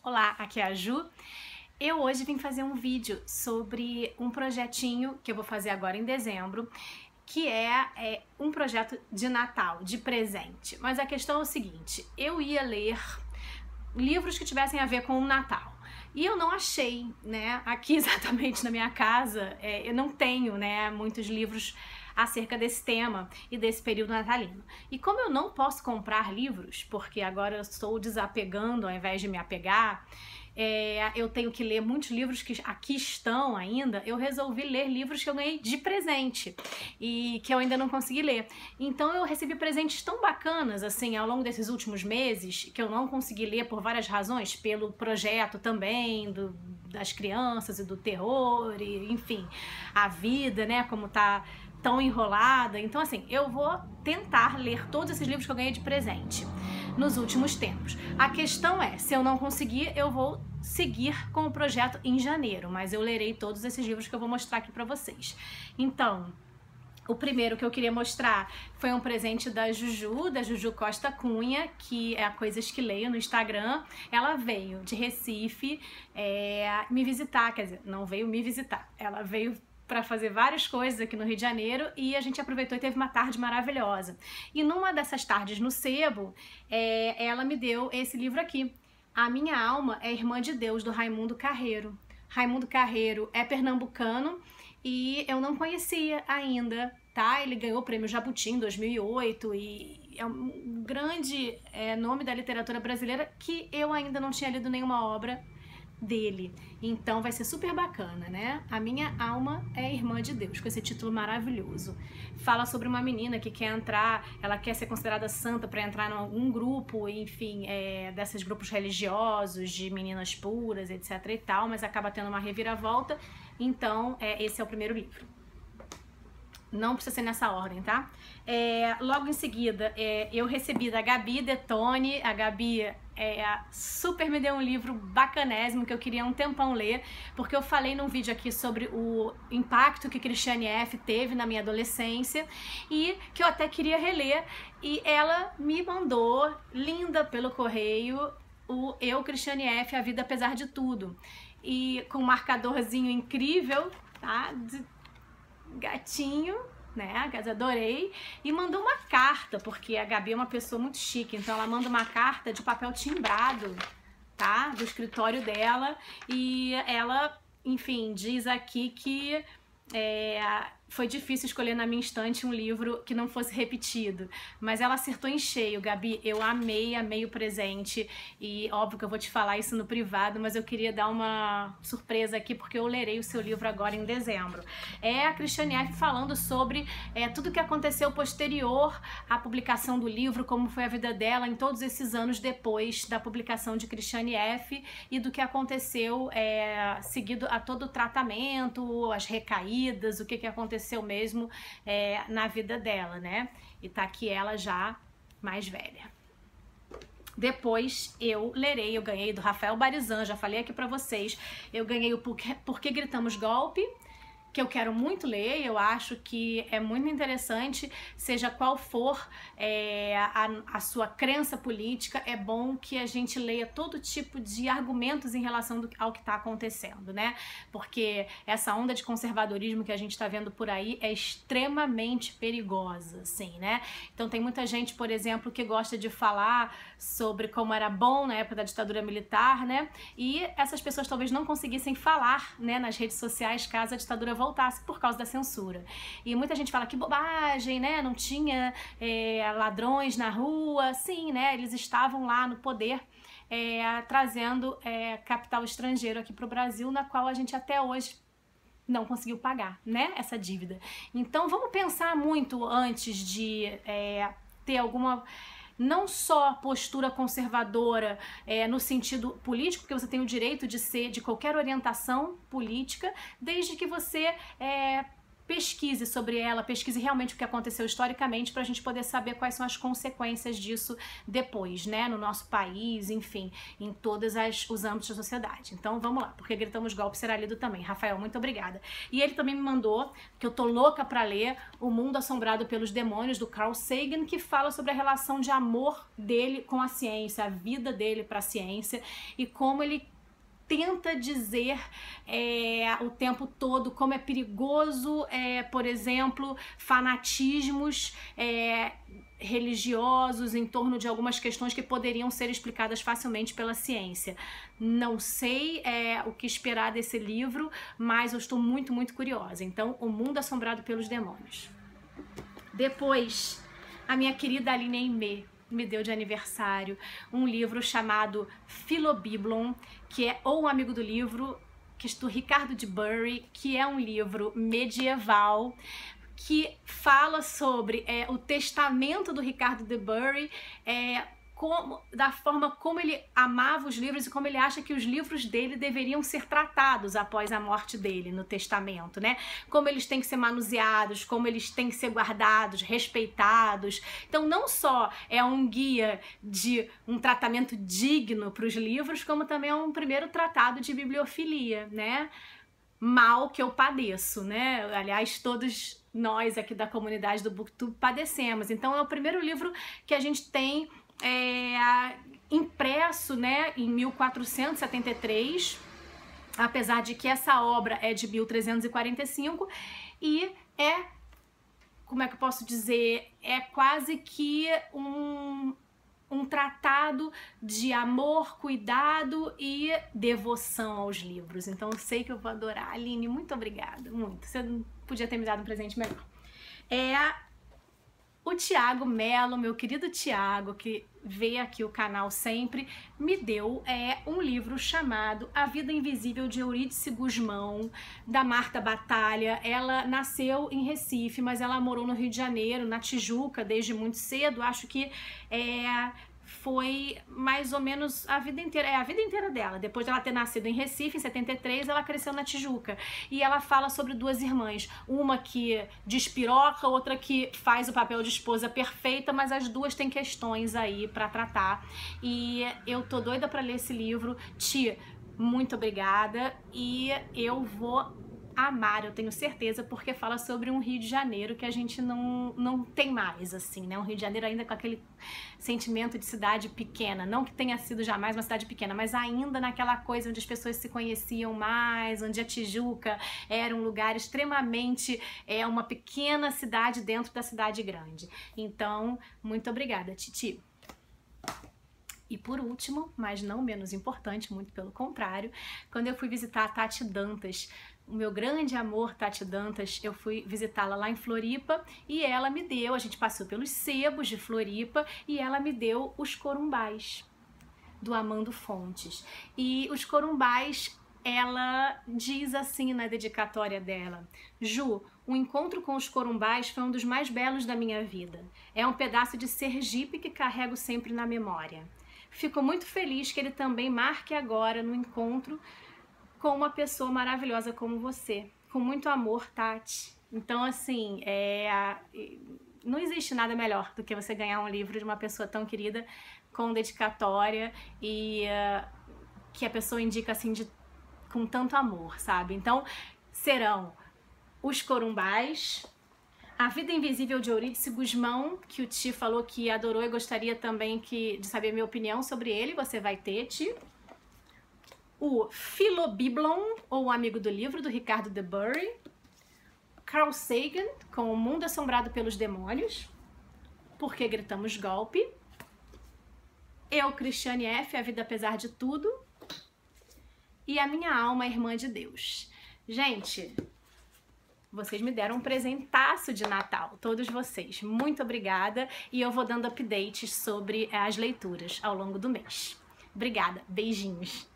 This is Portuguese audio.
Olá, aqui é a Ju. Eu hoje vim fazer um vídeo sobre um projetinho que eu vou fazer agora em dezembro, que é um projeto de Natal, de presente. Mas a questão é o seguinte, eu ia ler livros que tivessem a ver com o Natal. E eu não achei, né, aqui exatamente na minha casa, eu não tenho, né, muitos livros acerca desse tema e desse período natalino. E como eu não posso comprar livros, porque agora eu estou desapegando ao invés de me apegar, eu tenho que ler muitos livros que aqui estão ainda, eu resolvi ler livros que eu ganhei de presente e que eu ainda não consegui ler. Então eu recebi presentes tão bacanas, assim, ao longo desses últimos meses, que eu não consegui ler por várias razões, pelo projeto também, das crianças e do terror, e, enfim, a vida, né, como tá tão enrolada. Então, assim, eu vou tentar ler todos esses livros que eu ganhei de presente nos últimos tempos. A questão é, se eu não conseguir, eu vou seguir com o projeto em janeiro, mas eu lerei todos esses livros que eu vou mostrar aqui pra vocês. Então, o primeiro que eu queria mostrar foi um presente da Juju Costa Cunha, que é a Coisas que Leio no Instagram. Ela veio de Recife me visitar, quer dizer, não veio me visitar, ela veio para fazer várias coisas aqui no Rio de Janeiro e a gente aproveitou e teve uma tarde maravilhosa. E numa dessas tardes no Sebo, ela me deu esse livro aqui, A Minha Alma é Irmã de Deus, do Raimundo Carreiro. Raimundo Carreiro é pernambucano e eu não conhecia ainda, tá? Ele ganhou o prêmio Jabuti em 2008 e é um grande nome da literatura brasileira que eu ainda não tinha lido nenhuma obra dele. Então vai ser super bacana, né? A Minha Alma é Irmã de Deus, com esse título maravilhoso. Fala sobre uma menina que quer entrar, ela quer ser considerada santa para entrar em algum grupo, enfim, desses grupos religiosos, de meninas puras, etc e tal, mas acaba tendo uma reviravolta. Então, esse é o primeiro livro. Não precisa ser nessa ordem, tá? Logo em seguida, eu recebi da Gabi Detone. A Gabi super me deu um livro bacanésimo que eu queria há um tempão ler, porque eu falei num vídeo aqui sobre o impacto que Christiane F. teve na minha adolescência e que eu até queria reler. E ela me mandou, linda, pelo correio, o Eu, Christiane F., A Vida Apesar de Tudo. E com um marcadorzinho incrível, tá? Gatinho, né, que eu adorei, e mandou uma carta, porque a Gabi é uma pessoa muito chique, então ela manda uma carta de papel timbrado, tá, do escritório dela, e ela, enfim, diz aqui que foi difícil escolher na minha estante um livro que não fosse repetido, mas ela acertou em cheio. Gabi, eu amei o presente e óbvio que eu vou te falar isso no privado, mas eu queria dar uma surpresa aqui porque eu lerei o seu livro agora em dezembro. É a Christiane F. falando sobre tudo que aconteceu posterior à publicação do livro, como foi a vida dela em todos esses anos depois da publicação de Christiane F. e do que aconteceu seguido a todo o tratamento, as recaídas, o que aconteceu mesmo na vida dela, né? E tá aqui ela já mais velha. Depois eu ganhei do Rafael Barizan, já falei aqui pra vocês, eu ganhei o Por que Gritamos Golpe, que eu quero muito ler. Eu acho que é muito interessante, seja qual for a sua crença política, é bom que a gente leia todo tipo de argumentos em relação ao que está acontecendo, né? Porque essa onda de conservadorismo que a gente está vendo por aí é extremamente perigosa, assim, né? Então tem muita gente, por exemplo, que gosta de falar sobre como era bom na época da ditadura militar, né? E essas pessoas talvez não conseguissem falar, né, nas redes sociais caso a ditadura voltasse por causa da censura. E muita gente fala que bobagem, né? Não tinha ladrões na rua. Sim, né? Eles estavam lá no poder trazendo capital estrangeiro aqui para o Brasil, na qual a gente até hoje não conseguiu pagar, né? Essa dívida. Então vamos pensar muito antes de ter alguma... não só postura conservadora no sentido político, porque você tem o direito de ser de qualquer orientação política, desde que você pesquise sobre ela, pesquise realmente o que aconteceu historicamente para a gente poder saber quais são as consequências disso depois, né, no nosso país, enfim, em todos os âmbitos da sociedade. Então vamos lá, Porque Gritamos Golpe será lido também. Rafael, muito obrigada. E ele também me mandou, que eu tô louca para ler, O Mundo Assombrado pelos Demônios, do Carl Sagan, que fala sobre a relação de amor dele com a ciência, a vida dele para a ciência e como ele tenta dizer o tempo todo como é perigoso, por exemplo, fanatismos religiosos em torno de algumas questões que poderiam ser explicadas facilmente pela ciência. Não sei o que esperar desse livro, mas eu estou muito, muito curiosa. Então, O Mundo Assombrado pelos Demônios. Depois, a minha querida Aline Aimé me deu de aniversário um livro chamado Philobiblon, que é ou um amigo do livro, que é do Ricardo de Bury, que é um livro medieval que fala sobre o testamento do Ricardo de Bury, da forma como ele amava os livros e como ele acha que os livros dele deveriam ser tratados após a morte dele no testamento, né? Como eles têm que ser manuseados, como eles têm que ser guardados, respeitados. Então não só é um guia de um tratamento digno para os livros, como também é um primeiro tratado de bibliofilia, né? Mal que eu padeço, né? Aliás, todos nós aqui da comunidade do BookTube padecemos. Então é o primeiro livro que a gente tem impresso, né, em 1473, apesar de que essa obra é de 1345 e como é que eu posso dizer, quase que um tratado de amor, cuidado e devoção aos livros. Então eu sei que eu vou adorar. Aline, muito obrigada, muito. Você não podia ter me dado um presente melhor. O Tiago Melo, meu querido Tiago, que vê aqui o canal sempre, me deu um livro chamado A Vida Invisível de Eurídice Gusmão, da Marta Batalha. Ela nasceu em Recife, mas ela morou no Rio de Janeiro, na Tijuca, desde muito cedo. Acho que foi mais ou menos a vida inteira dela. Depois de ela ter nascido em Recife, em 73, ela cresceu na Tijuca. E ela fala sobre duas irmãs, uma que despiroca, outra que faz o papel de esposa perfeita, mas as duas têm questões aí pra tratar. E eu tô doida pra ler esse livro. Ti, muito obrigada. E eu vou amar, eu tenho certeza, porque fala sobre um Rio de Janeiro que a gente não tem mais, assim, né? Um Rio de Janeiro ainda com aquele sentimento de cidade pequena, não que tenha sido jamais uma cidade pequena, mas ainda naquela coisa onde as pessoas se conheciam mais, onde a Tijuca era um lugar extremamente, uma pequena cidade dentro da cidade grande. Então, muito obrigada, Titi. E por último, mas não menos importante, muito pelo contrário, quando eu fui visitar a Tati Dantas, o meu grande amor, Tati Dantas, eu fui visitá-la lá em Floripa e ela me deu, a gente passou pelos sebos de Floripa e ela me deu Os Corumbás, do Amando Fontes. E Os Corumbás, ela diz assim na dedicatória dela: Ju, o encontro com os corumbás foi um dos mais belos da minha vida. É um pedaço de Sergipe que carrego sempre na memória. Fico muito feliz que ele também marque agora no encontro com uma pessoa maravilhosa como você. Com muito amor, Tati. Então, assim, não existe nada melhor do que você ganhar um livro de uma pessoa tão querida, com dedicatória e que a pessoa indica, assim, com tanto amor, sabe? Então, serão Os Corumbás, A Vida Invisível de Eurídice Gusmão, que o Ti falou que adorou e gostaria também de saber a minha opinião sobre ele. Você vai ter, Ti. O Philobiblon, ou O Amigo do Livro, do Ricardo de Bury. Carl Sagan, com O Mundo Assombrado pelos Demônios. Porque Gritamos Golpe. Eu, Cristiane F., A Vida Apesar de Tudo. E A Minha Alma, Irmã de Deus. Gente, vocês me deram um presentaço de Natal, todos vocês. Muito obrigada. E eu vou dando updates sobre as leituras ao longo do mês. Obrigada. Beijinhos.